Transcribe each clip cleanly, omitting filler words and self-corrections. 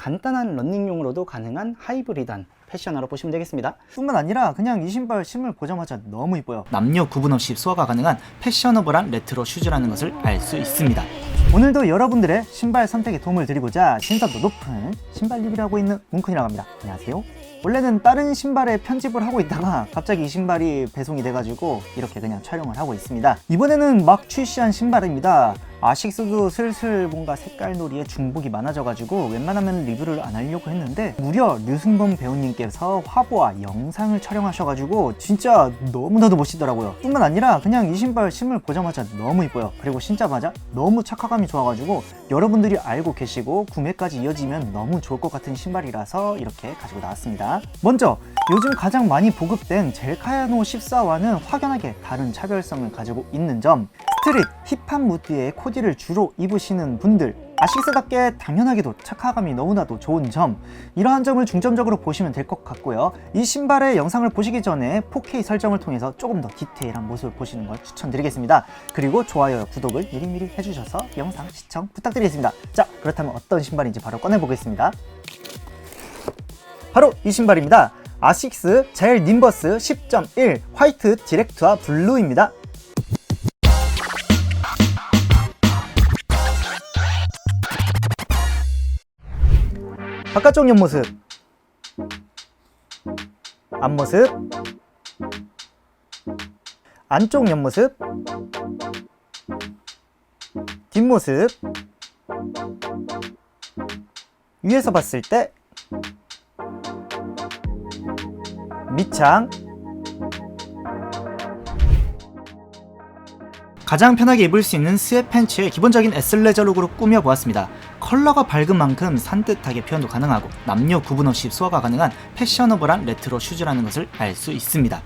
간단한 러닝용으로도 가능한 하이브리드한 패셔너로 보시면 되겠습니다. 뿐만 아니라 그냥 이 신발 신을보자마자 너무 이뻐요. 남녀 구분 없이 소화가 가능한 패셔너블한 레트로 슈즈라는 것을 알 수 있습니다. 오늘도 여러분들의 신발 선택에 도움을 드리고자 신선도 높은 신발 리뷰를 하고 있는 뭉큰이라고 합니다. 안녕하세요. 원래는 다른 신발에 편집을 하고 있다가 갑자기 이 신발이 배송이 돼가지고 이렇게 그냥 촬영을 하고 있습니다. 이번에는 막 출시한 신발입니다. 아식스도 슬슬 뭔가 색깔놀이에 중복이 많아져가지고 웬만하면 리뷰를 안 하려고 했는데 무려 류승범 배우님께서 화보와 영상을 촬영하셔가지고 진짜 너무나도 멋있더라고요. 뿐만 아니라 그냥 이 신발 신을 보자마자 너무 이뻐요. 그리고 신자마자 너무 착화감이 좋아가지고 여러분들이 알고 계시고 구매까지 이어지면 너무 좋을 것 같은 신발이라서 이렇게 가지고 나왔습니다. 먼저 요즘 가장 많이 보급된 젤카야노 14와는 확연하게 다른 차별성을 가지고 있는 점, 스트릿, 힙한 무드의 코디를 주로 입으시는 분들, 아식스답게 당연하게도 착화감이 너무나도 좋은 점, 이러한 점을 중점적으로 보시면 될 것 같고요. 이 신발의 영상을 보시기 전에 4K 설정을 통해서 조금 더 디테일한 모습을 보시는 걸 추천드리겠습니다. 그리고 좋아요와 구독을 미리미리 해주셔서 영상 시청 부탁드리겠습니다. 자, 그렇다면 어떤 신발인지 바로 꺼내보겠습니다. 바로 이 신발입니다. 아식스 젤 님버스 10.1 화이트 디렉트와 블루입니다. 바깥쪽 옆모습, 앞모습, 안쪽 옆모습, 뒷모습, 위에서 봤을 때 밑창, 가장 편하게 입을 수 있는 스웨트 팬츠의 기본적인 애슬레저 룩으로 꾸며보았습니다. 컬러가 밝은 만큼 산뜻하게 표현도 가능하고 남녀 구분 없이 소화가 가능한 패셔너블한 레트로 슈즈라는 것을 알 수 있습니다.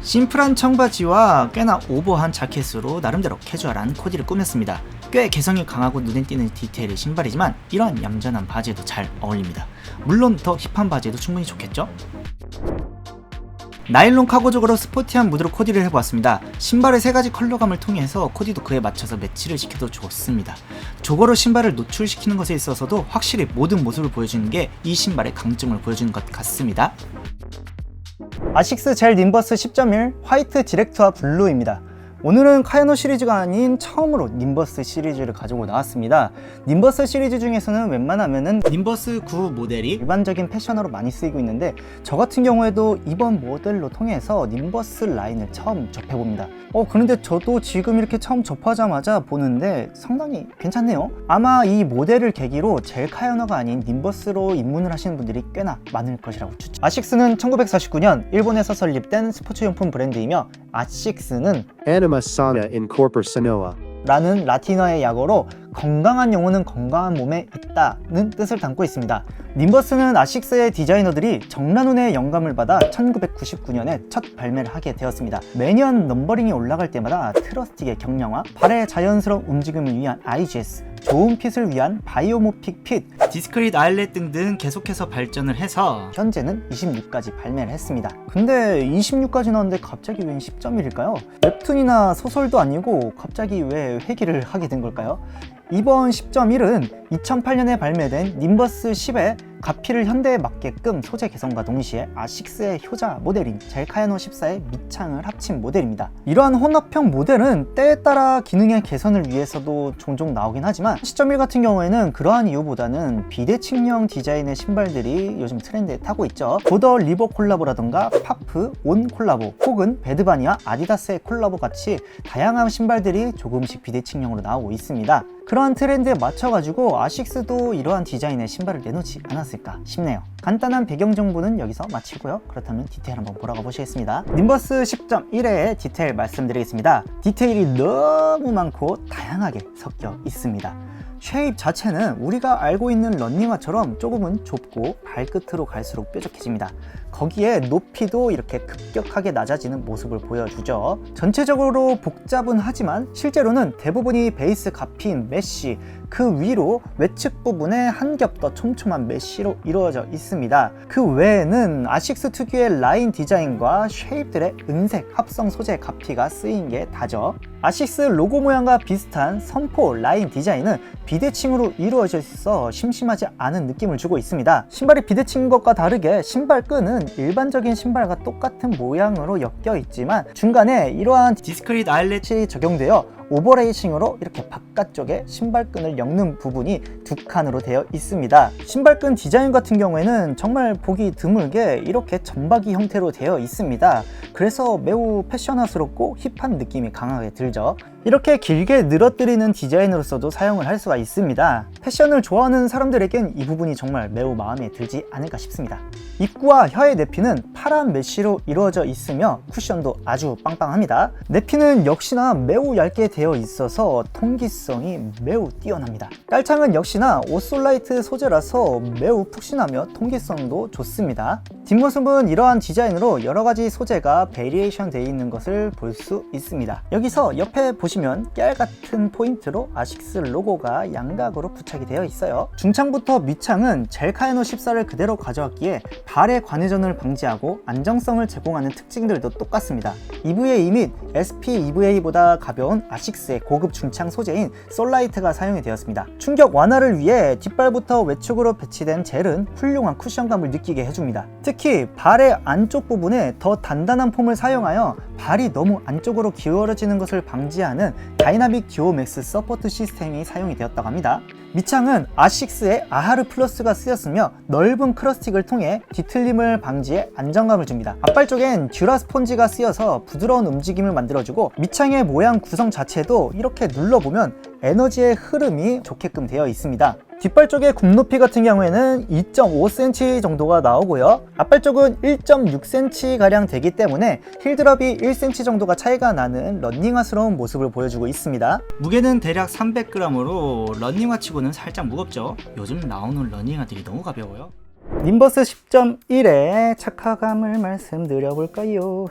심플한 청바지와 꽤나 오버한 자켓으로 나름대로 캐주얼한 코디를 꾸몄습니다. 꽤 개성이 강하고 눈에 띄는 디테일의 신발이지만 이런 얌전한 바지에도 잘 어울립니다. 물론 더 힙한 바지에도 충분히 좋겠죠? 나일론 카고족으로 스포티한 무드로 코디를 해보았습니다. 신발의 3가지 컬러감을 통해서 코디도 그에 맞춰서 매치를 시켜도 좋습니다. 조거로 신발을 노출시키는 것에 있어서도 확실히 모든 모습을 보여주는 게 이 신발의 강점을 보여주는 것 같습니다. 아식스 젤 님버스 10.1 화이트 디렉트와 블루입니다. 오늘은 카야노 시리즈가 아닌 처음으로 님버스 시리즈를 가지고 나왔습니다. 님버스 시리즈 중에서는 웬만하면은 님버스 9 모델이 일반적인 패셔너로 많이 쓰이고 있는데 저 같은 경우에도 이번 모델로 통해서 님버스 라인을 처음 접해봅니다. 그런데 저도 지금 이렇게 처음 접하자마자 보는데 상당히 괜찮네요. 아마 이 모델을 계기로 젤 카야노가 아닌 님버스로 입문을 하시는 분들이 꽤나 많을 것이라고 추측. 아식스는 1949년 일본에서 설립된 스포츠용품 브랜드이며 아식스는 Anima sana in corpore sanoa 라는 라틴어의 약어로 건강한 영혼은 건강한 몸에 있다는 뜻을 담고 있습니다. 님버스는 아식스의 디자이너들이 정란운의 영감을 받아 1999년에 첫 발매를 하게 되었습니다. 매년 넘버링이 올라갈 때마다 트러스틱의 경량화, 발의 자연스러운 움직임을 위한 IGS, 좋은 핏을 위한 바이오모픽 핏, 디스크릿 아일렛 등등 계속해서 발전을 해서 현재는 26까지 발매를 했습니다. 근데 26까지 나왔는데 갑자기 웬 10.1일까요? 웹툰이나 소설도 아니고 갑자기 왜 회귀를 하게 된 걸까요? 이번 10.1은 2008년에 발매된 님버스 10의 가피를 현대에 맞게끔 소재 개선과 동시에 아식스의 효자 모델인 젤카야노 14의 밑창을 합친 모델입니다. 이러한 혼합형 모델은 때에 따라 기능의 개선을 위해서도 종종 나오긴 하지만 10.1 같은 경우에는 그러한 이유보다는 비대칭형 디자인의 신발들이 요즘 트렌드에 타고 있죠. 고더 리버 콜라보라던가 파프, 온 콜라보, 혹은 배드바니와 아디다스의 콜라보 같이 다양한 신발들이 조금씩 비대칭형으로 나오고 있습니다. 그러한 트렌드에 맞춰가지고 아식스도 이러한 디자인의 신발을 내놓지 않았을까 싶네요. 간단한 배경 정보는 여기서 마치고요. 그렇다면 디테일 한번 보러 가보시겠습니다. 님버스 10.1의 디테일 말씀드리겠습니다. 디테일이 너무 많고 다양하게 섞여 있습니다. 쉐입 자체는 우리가 알고 있는 런닝화처럼 조금은 좁고 발끝으로 갈수록 뾰족해집니다. 거기에 높이도 이렇게 급격하게 낮아지는 모습을 보여주죠. 전체적으로 복잡은 하지만 실제로는 대부분이 베이스 가피인 메쉬, 그 위로 외측 부분에 한 겹 더 촘촘한 메쉬로 이루어져 있습니다. 그 외에는 아식스 특유의 라인 디자인과 쉐입들의 은색 합성 소재 가피가 쓰인 게 다죠. 아식스 로고 모양과 비슷한 선포 라인 디자인은 비대칭으로 이루어져 있어 심심하지 않은 느낌을 주고 있습니다. 신발이 비대칭인 것과 다르게 신발끈은 일반적인 신발과 똑같은 모양으로 엮여 있지만 중간에 이러한 디스크릿 아일렛이 적용되어 오버레이싱으로 이렇게 바깥쪽에 신발끈을 엮는 부분이 두 칸으로 되어 있습니다. 신발끈 디자인 같은 경우에는 정말 보기 드물게 이렇게 점박이 형태로 되어 있습니다. 그래서 매우 패셔너스럽고 힙한 느낌이 강하게 들죠. 이렇게 길게 늘어뜨리는 디자인으로서도 사용을 할 수가 있습니다. 패션을 좋아하는 사람들에겐 이 부분이 정말 매우 마음에 들지 않을까 싶습니다. 입구와 혀의 내피는 파란 메쉬로 이루어져 있으며 쿠션도 아주 빵빵합니다. 내피는 역시나 매우 얇게 되어 있어서 통기성이 매우 뛰어납니다. 깔창은 역시나 오솔라이트 소재라서 매우 푹신하며 통기성도 좋습니다. 뒷모습은 이러한 디자인으로 여러가지 소재가 베리에이션 되어 있는 것을 볼 수 있습니다. 여기서 옆에 보시면 깨알 같은 포인트로 아식스 로고가 양각으로 부착이 되어 있어요. 중창부터 밑창은 젤카에노 14를 그대로 가져왔기에 발의 관회전을 방지하고 안정성을 제공하는 특징들도 똑같습니다. EVA 및 SP EVA보다 가벼운 아식스의 고급 중창 소재인 솔라이트가 사용이 되었습니다. 충격 완화를 위해 뒷발부터 외축으로 배치된 젤은 훌륭한 쿠션감을 느끼게 해줍니다. 특히 발의 안쪽 부분에 더 단단한 폼을 사용하여 발이 너무 안쪽으로 기울어지는 것을 방지하는 다이나믹 듀오 맥스 서포트 시스템이 사용이 되었다고 합니다. 밑창은 아식스의 아하르 플러스가 쓰였으며 넓은 크러스틱을 통해 뒤틀림을 방지해 안정감을 줍니다. 앞발 쪽엔 듀라 스폰지가 쓰여서 부드러운 움직임을 만들어주고 밑창의 모양 구성 자체도 이렇게 눌러보면 에너지의 흐름이 좋게끔 되어 있습니다. 뒷발 쪽의 굽 높이 같은 경우에는 2.5cm 정도가 나오고요. 앞발 쪽은 1.6cm 가량 되기 때문에 힐드럽이 1cm 정도가 차이가 나는 런닝화스러운 모습을 보여주고 있습니다. 무게는 대략 300g으로 런닝화 치고는 살짝 무겁죠. 요즘 나오는 런닝화들이 너무 가벼워요. 님버스 10.1의 착화감을 말씀드려볼까요?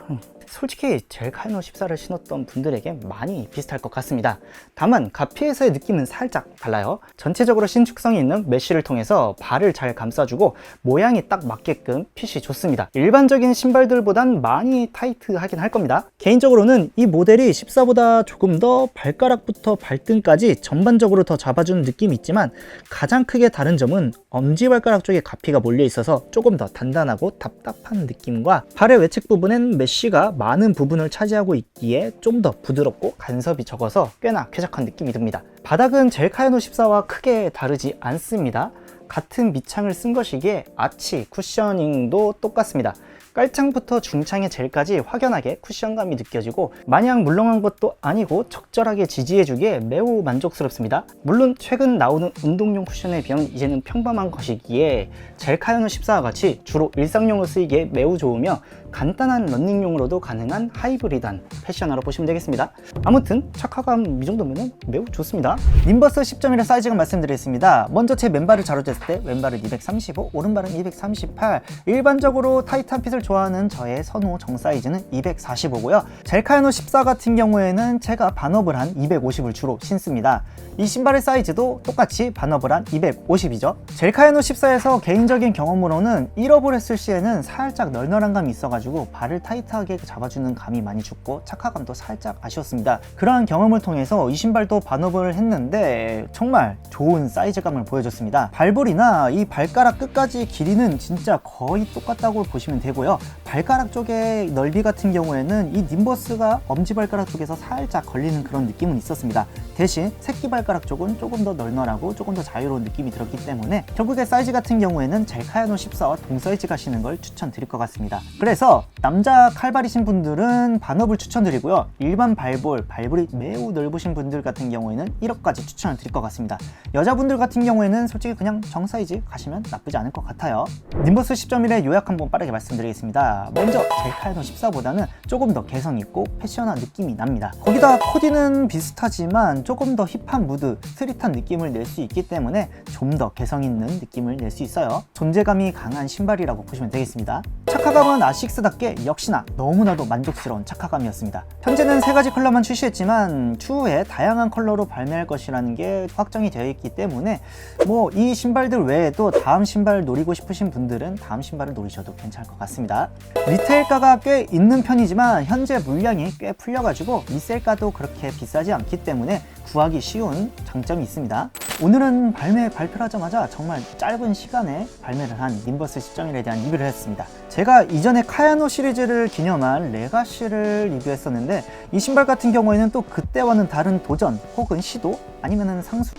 솔직히 젤카에노 14를 신었던 분들에게 많이 비슷할 것 같습니다. 다만 가피에서의 느낌은 살짝 달라요. 전체적으로 신축성이 있는 메쉬를 통해서 발을 잘 감싸주고 모양이 딱 맞게끔 핏이 좋습니다. 일반적인 신발들보단 많이 타이트하긴 할 겁니다. 개인적으로는 이 모델이 14보다 조금 더 발가락부터 발등까지 전반적으로 더 잡아주는 느낌이 있지만 가장 크게 다른 점은 엄지발가락 쪽에 가피가 몰려 있어서 조금 더 단단하고 답답한 느낌과 발의 외측 부분엔 메쉬가 많은 부분을 차지하고 있기에 좀 더 부드럽고 간섭이 적어서 꽤나 쾌적한 느낌이 듭니다. 바닥은 젤카에노 14와 크게 다르지 않습니다. 같은 밑창을 쓴 것이기에 아치, 쿠셔닝도 똑같습니다. 깔창부터 중창의 젤까지 확연하게 쿠션감이 느껴지고 마냥 물렁한 것도 아니고 적절하게 지지해주기에 매우 만족스럽습니다. 물론 최근 나오는 운동용 쿠션에 비하면 이제는 평범한 것이기에 젤카에노 14와 같이 주로 일상용으로 쓰이기에 매우 좋으며 간단한 러닝용으로도 가능한 하이브리드한 패셔너로 보시면 되겠습니다. 아무튼 착화감 이 정도면 매우 좋습니다. 님버스 10.1의 사이즈가 말씀드리겠습니다. 먼저 제 맨발을 자로쟀을 때 왼발은 235, 오른발은 238. 일반적으로 타이트한 핏을 좋아하는 저의 선호 정 사이즈는 245고요. 젤카에노 14 같은 경우에는 제가 반업을 한 250을 주로 신습니다. 이 신발의 사이즈도 똑같이 반업을 한 250이죠. 젤카에노 14에서 개인적인 경험으로는 1업을 했을 시에는 살짝 널널한 감이 있어가지고 발을 타이트하게 잡아주는 감이 많이 죽고 착화감도 살짝 아쉬웠습니다. 그러한 경험을 통해서 이 신발도 반업을 했는데 정말 좋은 사이즈감을 보여줬습니다. 발볼이나 이 발가락 끝까지 길이는 진짜 거의 똑같다고 보시면 되고요. 발가락 쪽의 넓이 같은 경우에는 이 님버스가 엄지발가락 쪽에서 살짝 걸리는 그런 느낌은 있었습니다. 대신 새끼발가락 쪽은 조금 더 널널하고 조금 더 자유로운 느낌이 들었기 때문에 결국에 사이즈 같은 경우에는 젤카에노 14와 동사이즈 가시는 걸 추천드릴 것 같습니다. 그래서 남자 칼발이신 분들은 반업을 추천드리고요. 일반 발볼이 매우 넓으신 분들 같은 경우에는 1업까지 추천을 드릴 것 같습니다. 여자분들 같은 경우에는 솔직히 그냥 정사이즈 가시면 나쁘지 않을 것 같아요. 님버스 10.1의 요약 한번 빠르게 말씀드리겠습니다. 먼저 젤카에노 14보다는 조금 더 개성있고 패셔너한 느낌이 납니다. 거기다 코디는 비슷하지만 조금 더 힙한 무드, 스트릿한 느낌을 낼 수 있기 때문에 좀 더 개성있는 느낌을 낼 수 있어요. 존재감이 강한 신발이라고 보시면 되겠습니다. 착화감은 아식스 닌버스답게 역시나 너무나도 만족스러운 착화감이었습니다. 현재는 3가지 컬러만 출시했지만 추후에 다양한 컬러로 발매할 것이라는 게 확정이 되어 있기 때문에 뭐 이 신발들 외에도 다음 신발을 노리고 싶으신 분들은 다음 신발을 노리셔도 괜찮을 것 같습니다. 리테일가가 꽤 있는 편이지만 현재 물량이 꽤 풀려가지고 리셀가도 그렇게 비싸지 않기 때문에 구하기 쉬운 장점이 있습니다. 오늘은 발표를 하자마자 정말 짧은 시간에 발매를 한 닌버스 10.1에 대한 리뷰를 했습니다. 제가 이전에 카야노 시리즈를 기념한 레가시를 리뷰했었는데 이 신발 같은 경우에는 또 그때와는 다른 도전 혹은 시도 아니면은 상수.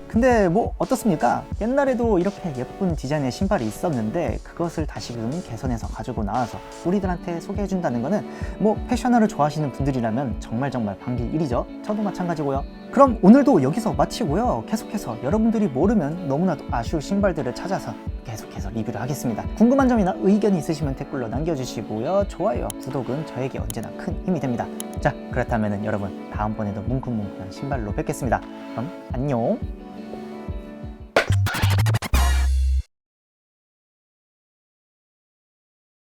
근데 뭐 어떻습니까? 옛날에도 이렇게 예쁜 디자인의 신발이 있었는데 그것을 다시금 개선해서 가지고 나와서 우리들한테 소개해준다는 거는 뭐 패셔너를 좋아하시는 분들이라면 정말 반길 일이죠. 저도 마찬가지고요. 그럼 오늘도 여기서 마치고요. 계속해서 여러분들이 모르면 너무나도 아쉬울 신발들을 찾아서 계속해서 리뷰를 하겠습니다. 궁금한 점이나 의견이 있으시면 댓글로 남겨주시고요. 좋아요, 구독은 저에게 언제나 큰 힘이 됩니다. 자, 그렇다면 여러분 다음번에도 뭉클뭉클한 신발로 뵙겠습니다. 그럼 안녕.